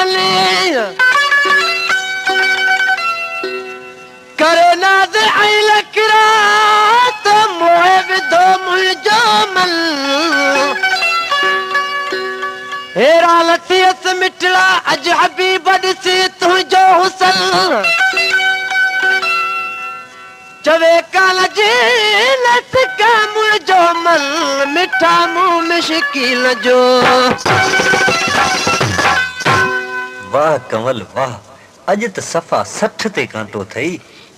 जवानी करे नाज़ ऐं लकड़ा त मोहे विधो मुंहिंजो मन हेरा लतीअस मिठड़ा अॼु हबीब ॾिसी तुंहिंजो हुसन चवे काल जी लसका मुंहिंजो मन मिठा मुंहुं मुश्किल जो वाह कमल वाह अॼु त सफ़ा 60 ते कांटो थई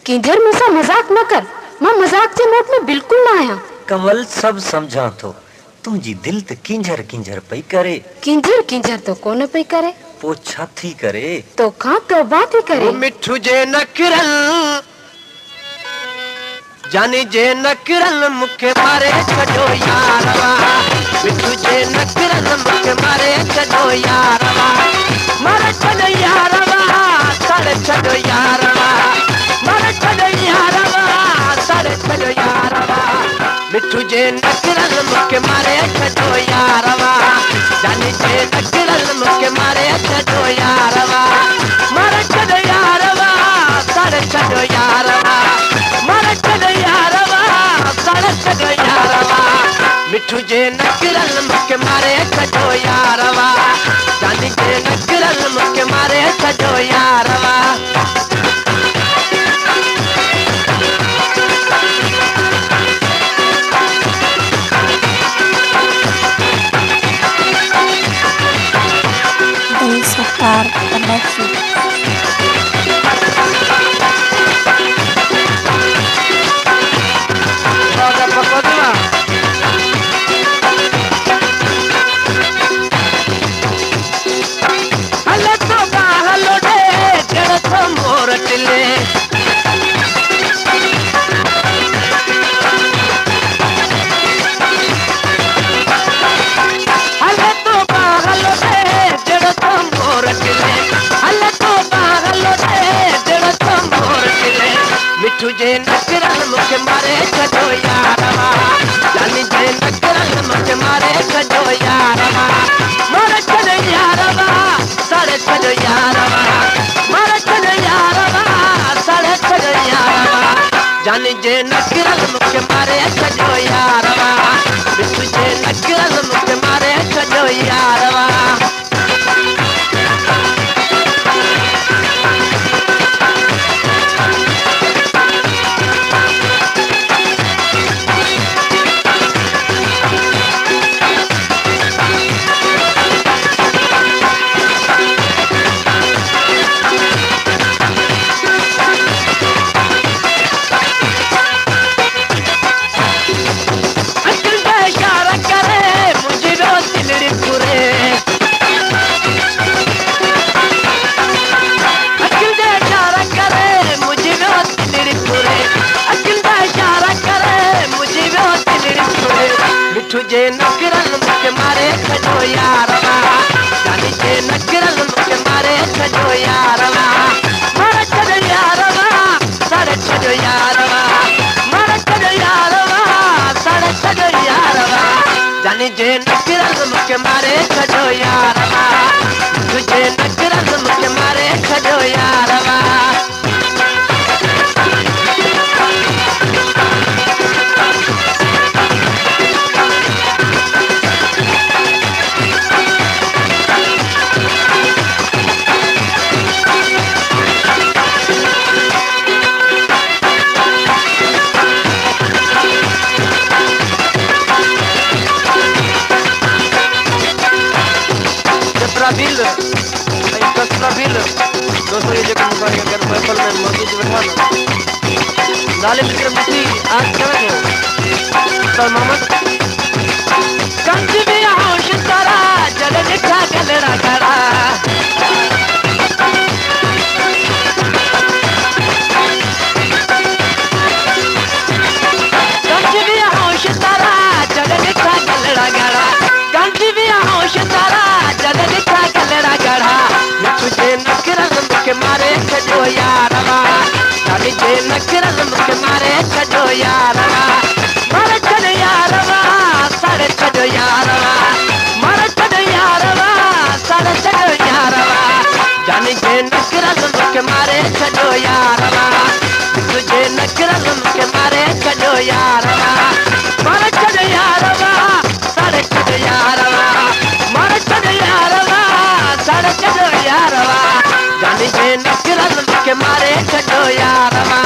किंजर मूंसां मज़ाक न कर मां मज़ाक जे मोड में बिल्कुल न आहियां कमल सब समझां थो तुंहिंजी दिल त किंजर किंजर पई करे किंजर किंजर तो कोन पई करे पो छा थी करे तोखां तौबा थी करे मिठू जे नखरन जानी जे नखरन मूंखे मारे छॾो यारवा मिठू जे नखरन मूंखे मारे छॾो यारवा मारे छॾो यारवा साड़े छॾो यारवा मारे छॾो यारवा साड़े छॾो यारवा मिठू जे नखरन मूंखे मारे छॾो यारवा जानी जे नखरन मूंखे मारे छॾो यारवा मारे छॾो यारवा साड़े छॾो यारवा मारे छॾो यारवा साड़े छॾो यारवा मिठू जे नखरन मूंखे मारे छॾो यारवा जानी जे नखरन मूंखे मारे छॾो यारवा Star Connection. तुझे नखरन मूंखे मारे छॾो यारवा जानी जे नखरन मूंखे मारे छॾो यारवा मारे छॾो यारवा साड़े छॾो यारवा मारे छॾो यारवा साड़े छॾो यारवा जानी जे नखरन मूंखे मारे छॾो यारवा तुझे नखरन मूंखे मारे छॾो यारवा तुझे नखरन मूंखे मारे छॾो यारवा जानी जे नखरन मूंखे मारे छॾो यारवा मारे छॾो यारवा साड़े छॾो यारवा मारे छॾो यारवा साड़े छॾो यारवा जानी जे नखरन मूंखे मारे छॾो यारवा तुझे नखरन मूंखे मारे छॾो यारवा बिल कसरा बिल दोस्तों ये जगह मुकारी अगर महफल में मौजूद बैठा ना नाले मित्र मुसी आज क्या हो सर मोहम्मद कंच भी होश तारा जल लिखा गलड़ा गड़ा कंच भी होश तारा जल लिखा गलड़ा गड़ा कंच भी होश तारा जल लिखा गलड़ा गड़ा तुझे नखरन मूंखे मारे छॾो यारवा जानी जे नखरन मूंखे मारे छॾो यारवा मारे छॾो यारवा साड़े छॾो यारवा मारे छॾो यारवा साड़े छॾो यारवा नखरन मुखे मारे छॾो यारवा तुझे नखरन मुखे मारे छॾो यारवा मारे छॾो यारवा साड़े छॾो यारवा मारे छॾो यारवा साड़े छॾो यारवा जानी जे नखरन मुखे मारे छॾो यारवा